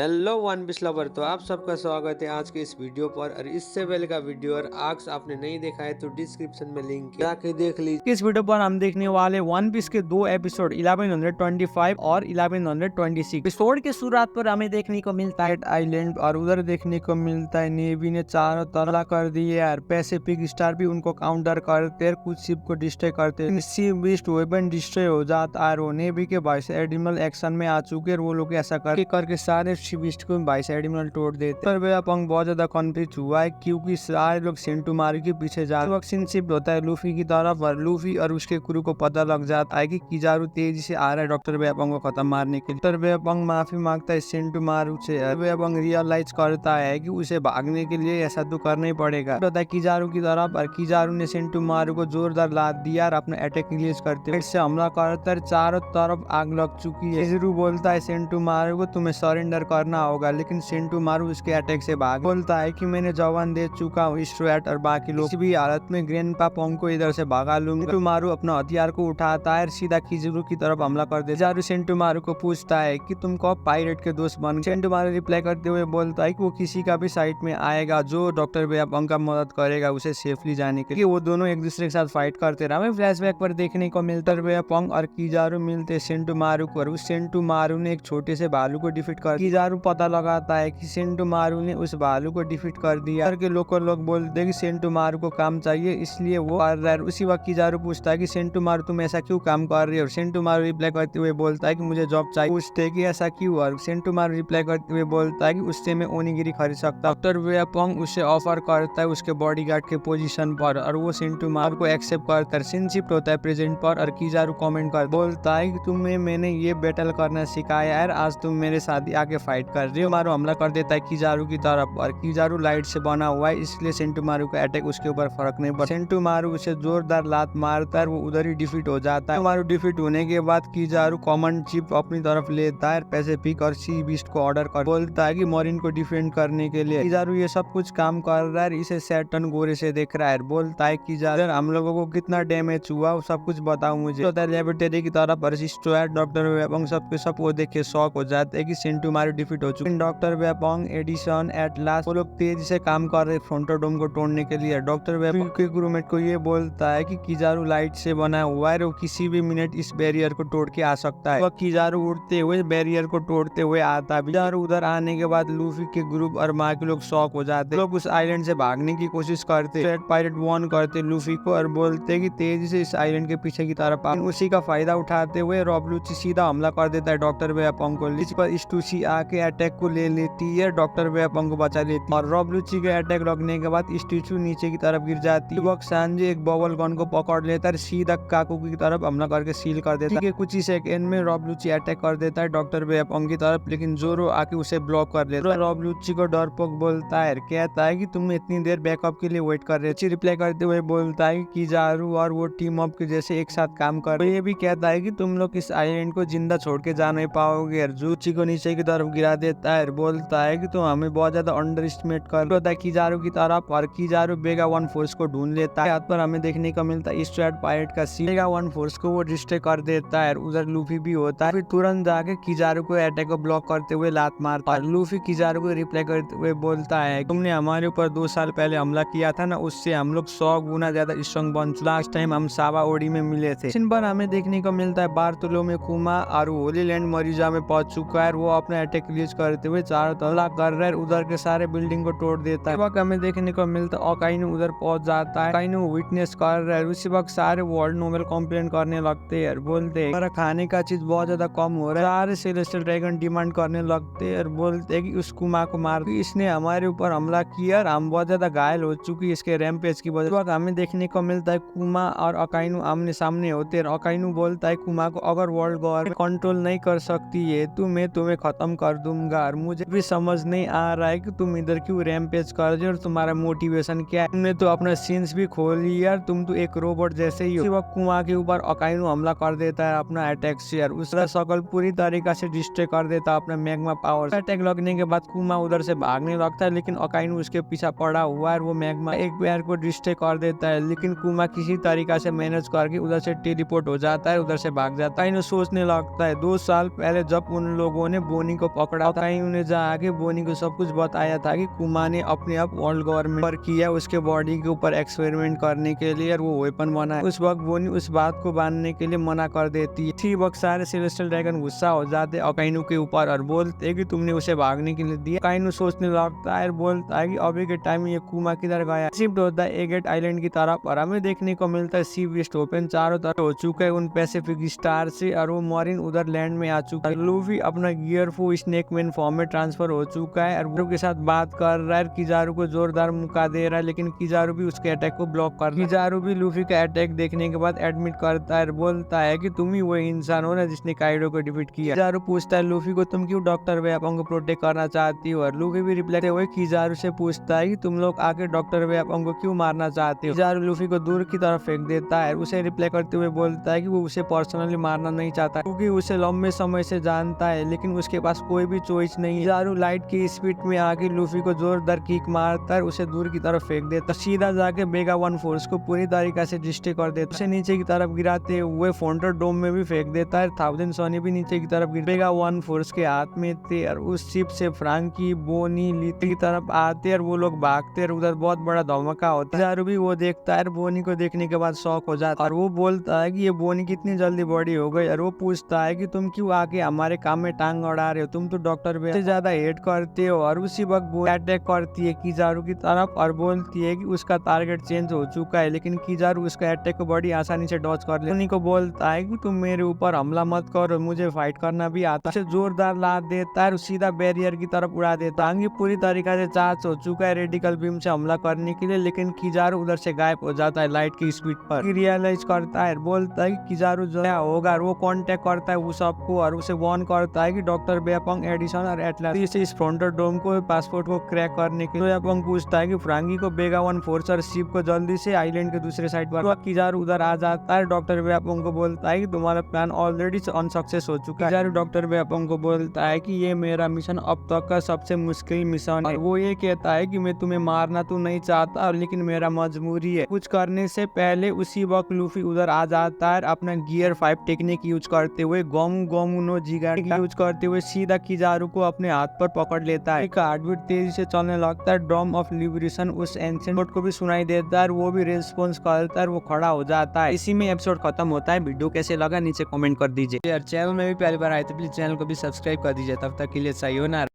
Hello one piece lover. तो आप सबका स्वागत है आज के इस वीडियो पर। और इससे पहले का वीडियो और आर्क्स आपने नहीं देखा है तो डिस्क्रिप्शन में लिंक है, जाके देख लीजिए। इस वीडियो पर हम देखने वाले वन पीस के दो एपिसोड 1125 और 1126। एपिसोड के शुरुआत पर हमें देखने को मिलता है आइलैंड और उधर देखने को मिलता है नेवी ने चारों तरह कर दिए यार। पैसिफिक स्टार भी उनको काउंटर करते हैं, कुछ शिप को डिस्ट्रॉय करते हैं। शिप बीस्ट वेपन डिस्ट्रॉय हो जाता है और नेवी के वाइस एडमिरल एक्शन में आ चुके हैं। वो लोग ऐसा करके सारे शिप को वाइस एडमिरल तोड़ देते हैं। पर पंग बहुत ज्यादा कन्फ्यूज हुआ है क्योंकि सारे लोग सेंटोमारी के पीछे जा वैक्सीन शिफ्ट होता है लूफी की तरफ और लूफी और उसके क्रू को पता लग जाता है कि किजारू तेजी से आ रहा है डॉक्टर वेपंग को खत्म मारने के लिए। डॉक्टर वेपंग माफी मांगता है सेंटोमारू से। वेपंग रियलाइज करता है कि उसे भागने के लिए ऐसा तो करना ही पड़ेगा। होता है किजारू की तरफ और किजारू ने सेंटोमारू को जोरदार लात दिया और अपना अटैक रिलीज करते से हमला करता है। चारों तरफ आग लग चुकी है। किजारू बोलता है सेंटोमारू को तुम्हें सरेंडर करना होगा, लेकिन सेंटोमारू उसके अटैक से भाग बोलता है कि मैंने जवान दे चुका हूँ स्ट्रेट और बाकी लोग। किसी भी हालत में ग्रैंडपा पोंग को इधर से भगा लूंगा। सेंटोमारू अपना हथियार को उठाता है और सीधा किजारू की तरफ हमला कर देता है। किजारू सेंटोमारू को पूछता है कि तुम कब पायरेट के दोस्त बन। सेंटोमारू रिप्लाई करते हुए बोलता है कि वो किसी का भी साइड में आएगा जो डॉक्टर वेपंग का मदद करेगा उसे सेफली जाने के लिए। वो दोनों एक दूसरे के साथ फाइट करते रहे। हमें फ्लैशबैक पर देखने को मिलता है वेपंग और किजारू मिलते सेंटोमारू को और उस सेंटोमारू ने एक छोटे से भालू को डिफीट कर। किजारू पता लगाता है कि सेंटोमारू ने उस भालू को डिफीट कर दिया। के लोकल लोग बोलते हैं कि सेंटोमारू को काम चाहिए इसलिए वो कर रहा है। उसी वक्त किजारू पूछता है कि सेंटोमारू तुम ऐसा क्यों काम कर रही है। और सेंटोमारू रिप्लाई करते हुए बोलता है कि मुझे जॉब चाहिए। पूछते हैं कि ऐसा क्यों। और सेंटोमारू रिप्लाई करते हुए बोलता है कि उससे मैं ओनिगिरी खरीद सकता। डॉक्टर वेपंग उसे ऑफर करता है उसके बॉडीगार्ड के पोजीशन पर और वो सेंटोमारू को एक्सेप्ट करता है। सीन शिफ्ट होता है प्रेजेंट पर और किजारू कमेंट कर बोलता है कि तुम्हें मैंने ये बैटल करना सिखाया है, आज तुम मेरे साथ ही आके फाइट कर रही हो। मारू हमला कर देता है किजारू की तरफ और किजारू लाइट से बना हुआ है इसलिए सेंटोमारू का अटैक उसके ऊपर फर्क नहीं पड़ता। सेंटोमारू उसे जोरदार लात मारता है, वो उधर ही डिफीट हो जाता है। सेंटोमारू डिफीट होने के बाद किजारू कॉमन चिप अपनी तरफ लेता है। पैसिफिक और सी बीस्ट को ऑर्डर कर बोलता है कि मरीन को डिफेंड करने के लिए। किजारू ये सब कुछ काम कर रहा है, इसे सैटर्न गोरे से देख रहा है। बोलता है किजारू हम लोगों को कितना डैमेज हुआ वो सब कुछ बताओ मुझे। तो लेबोरेटरी की तरफ डॉक्टर वेपंग सबके सब वो देख के शॉक हो जाते हैं कि सेंटोमारू डिफीट हो चुके। डॉक्टर वेपंग एडिसन एट लास्ट वो लोग तेजी से काम कर रहे फ्रंटोडोम को तोड़ने के लिए। डॉक्टर वेपंग के क्रूमेट को ये बोलता है कि किजारू लाइट से बना हुआ है, वो किसी भी मिनट इस बैरियर को तोड़ के आ सकता है। वह किजारू उड़ते हुए बैरियर को तोड़ते हुए आता है। किजारू उधर आने के बाद लूफी के ग्रुप और बाकी लोग शॉक हो जाते हैं। लोग उस आइलैंड से भागने की कोशिश करते। रेड पायरेट वॉर्न करते लूफी को और बोलते कि तेजी से इस आइलैंड के पीछे की तरफ आ। उसी का फायदा उठाते हुए रॉबलूची सीधा हमला कर देता है डॉक्टर वेपंग को। इस पर स्टूसी आके अटैक को ले लेती है, डॉक्टर वेपंग को बचा लेती है और रॉबलूची के अटैक लगने के बाद स्टैचू नीचे की तरफ गिर जाती है। वक्त सांजी एक बबल गन को पकड़ लेता है, सीधा काकू की तरफ हमला करके सील कर देता है। कुछ ही सेकंड में रॉबलूची अटैक कर देता है डॉक्टर वेपंग की तरफ, लेकिन जोरो आके उसे ब्लॉक कर लेता है। रॉबलूची को डरपोक बोलता है, कहता है कि तुम इतनी देर बैकअप के लिए वेट कर रहे थे। रिप्लाई करते हुए बोलता है कि किजारू और वो टीम अप के जैसे एक साथ काम कर रहे। ये भी कहता है कि तुम लोग इस आइलैंड को जिंदा छोड़ के जा नहीं पाओगे। जूची को नीचे की तरफ गिरा देता है, बोलता है कि तुम हमें बहुत ज्यादा अंडर एस्टिमेट कर होता है किजारू की तरफ। और किजारू बेगा वन फोर्स को ढूंढ लेता है। हाथ पर हमें देखने को मिलता है स्ट्रेट पायरेट का सी। बेगा वन फोर्स को वो डिस्ट्रॉय कर देता है। उधर लूफी भी होता है, फिर तुरंत जाके किजारू को अटैक को ब्लॉक करते हुए लात मारता है। लूफी किजारू को रिप्लाई करते हुए बोलता है तुमने हमारे ऊपर 2 साल पहले हमला किया था ना, उससे हम लोग 100 गुना ज्यादा स्ट्रॉन्ग बन चुके। लास्ट टाइम हम सावा ओडी में मिले थे। इन पर हमें देखने को मिलता है बार्तोलोमे कुमा और होली लैंड मरीजा में पहुंच चुका है। वो अपना अटैक रिलीज करते हुए चारों तरफ कर रहा है, उधर के सारे बिल्डिंग को तोड़ देता है। वक्त हमें देखने को मिलता है ओकाइनो उधर पहुंच जाता है। ओकाइनो विटनेस कर रहा है। उसी वक्त सारे वर्ल्ड नोबल कंप्लेन करने लगते हैं और बोलते हैं खाने का चीज बहुत ज्यादा कम हो रहा है। सारे सेलेस्टियल ड्रैगन डिमांड करने लगते हैं और बोलते हैं कि उस कुमा को मार, इसने हमारे ऊपर हमला किया और हम बहुत ज्यादा घायल हो चुकी इसके रैम्पेज की वजह से। हमें देखने को मिलता है कुमा और ओकाइनो आमने सामने होते हैं। ओकाइनो बोलता है कुमा को अगर वर्ल्ड गवर्नमेंट कंट्रोल नहीं कर सकती है तो मैं तुम्हें खत्म कर दूंगा। और मुझे भी समझ नहीं आ रहा है कि तुम इधर क्यों रैम्पेज कर रहे हो और तुम्हारा मोटिवेशन क्या है। तुमने तो अपना सीन्स भी खोल लिया, तुम तो एक रोबोट जैसे ही हो। कुमा के ऊपर ओकाइनो हमला कर देता है अपना अटैक से और उसका शकल पूरी तरीका से डिस्ट्रॉय कर देता है अपना मैग्मा पावर। अटैक लगने के बाद कुमा उधर से भागने लगता है, लेकिन ओकाइनो उसके पीछे पड़ा हुआ है। वो मैग्मा एक पैर को डिस्ट्रॉय कर देता है, लेकिन कुमा किसी तरीका से मैनेज करके उधर से टेलीपोर्ट हो जाता है, उधर से भाग जाता है। सोचने लगता है 2 साल पहले जब उन लोगों ने बोनी को पकड़ा था। कहीं उन्हें जाके बोनी को सब कुछ बताया था कि कुमा ने अपने आप वर्ल्ड गवर्नमेंट पर किया उसके बॉडी के ऊपर एक्सपेरिमेंट करने के लिए और वो वेपन बना। उस वक्त बोनी उस बात को मानने के लिए मना कर देती है। इसी वक्त सारे सेलेस्टियल ड्रैगन गुस्सा हो जाते अकाइनू के ऊपर और बोलते हैं कि तुमने उसे भागने के लिए दिया। अकाइनू सोचने लगता है और बोलता है कि अभी के टाइम में ये कुमा किधर गया। शिफ्ट होता है एगेट आइलैंड की तरफ और हमें देखने को मिलता है सी वेस्ट ओपन चारों तरफ हो चुका है उन पैसिफिक स्टार से और वो मरीन उधर लैंड में आ चुका है। लूफी अपना गियर फो स्नेक मैन फॉर्म में ट्रांसफर हो चुका है और वो के साथ बात कर रहा है। किजारू को जोरदार मुका दे रहा है लेकिन किजारू भी उसके अटैक को ब्लॉक कर रहा है। किजारू भी लूफी का अटैक देखने के बाद एडमिट करता है और बोलता है कि तुम ही वो इंसान हो ना जिसने काइडो को डिफीट किया। किजारू पूछता है लूफी को तुम क्यों डॉक्टर वेपन को प्रोटेक्ट करना चाहती हो और लूफी भी रिप्लाई हुए किजारू से पूछता है कि तुम लोग आके डॉक्टर वेपन को क्यों मारना चाहते हो। किजारू लूफी को दूर की तरफ फेंक देता है। उसे रिप्लाई करते हुए बोलता है कि वो उसे पर्सनली मारना नहीं चाहता क्योंकि उसे लंबे समय से जानता है लेकिन उसके पास कोई भी चॉइस नहीं है। किजारू लाइट की स्पीड में आके लूफी को जोरदार किक मारता है उसे दूर की तरफ फेंक देता। सीधा जाके बेगा वन फोर्स को पूरी तरीके से डिस्ट्रॉय कर देता। उसे नीचे की तरफ गिराते हुए फोंटर डोम में भी फेंक देता है। थाउजेंड सोनी भी नीचे की तरफ गिर। बेगा वन फोर्स के हाथ में थे और उस शिप से फ्रांकी बोनी लीटी की तरफ आते और वो लोग भागते और उधर बहुत बड़ा धमाका होता है। किजारू भी वो देखता है। बोनी को देखने के बाद शॉक हो जाता है और वो बोलता है कि ये बोनी कितनी जल्दी बड़ी हो गई और वो पूछता है कि तुम क्यों आके हमारे काम में टांग अड़ा रहे हो, तुम तो डॉक्टर वेब से ज्यादा हेट करते हो। और उसी वक्त वो अटैक करती है किजारू की तरफ और बोलती है कि उसका टारगेट चेंज हो चुका है लेकिन किजारू उसका अटैक को बड़ी आसानी से डॉज कर ले। बोनी को बोलता है कि तुम मेरे ऊपर हमला मत करो, मुझे फाइट करना भी आता है। उसे जोरदार लात देता है और सीधा बैरियर की तरफ उड़ा देता है। पूरी तरीके से चार्ज हो चुका है रेडिकल बीम से हमला करने के लिए लेकिन किजारू उधर से गायब हो जाता है लाइट की स्पीड पर। रियलाइज करता है बोलता है कि किजारू जो होगा वो कांटेक्ट करता है उस सबको और उसे वार्न करता है कि डॉक्टर बेपंग एडिसन और एटलस इस फ्रंटर डोम को पासपोर्ट को क्रैक करने के लिए। बेपंग पूछता है कि फ्रांकी को बेगा वन फोर्स और शिप को जल्दी से आइलैंड के दूसरे साइड पर। किजारू उधर आ जाता है। डॉक्टर बेपंग को बोलता है कि तुम्हारा प्लान ऑलरेडी अनसक्सेस हो चुका है। किजारू डॉक्टर बेपंग को बोलता है कि ये मेरा मिशन अब तक का सबसे मुश्किल मिशन है। वो ये कहता है कि मैं तुम्हें मारना तो नहीं चाहता लेकिन मेरा मजबूरी है। कुछ करने से पहले उसी वक्त लूफी उधर आ जाता है अपना गियर 5 टेक्निक यूज करते हुए गोमू गोमू नो जिगाट यूज करते हुए सीधा किजारू को अपने हाथ पर पकड़ लेता है। हार्टबीट तेजी से चलने लगता है। ड्रम ऑफ लिबरेशन उस एंशिएंट बोट को भी सुनाई देता है। वो भी रेस्पॉन्स करता है। वो खड़ा हो जाता है। इसी में एपिसोड खत्म होता है। वीडियो कैसे लगा नीचे कमेंट कर दीजिए। यार चैनल में भी पहली बार आए तो प्लीज चैनल को भी सब्सक्राइब कर दीजिए। तब तक के लिए सही हो ना।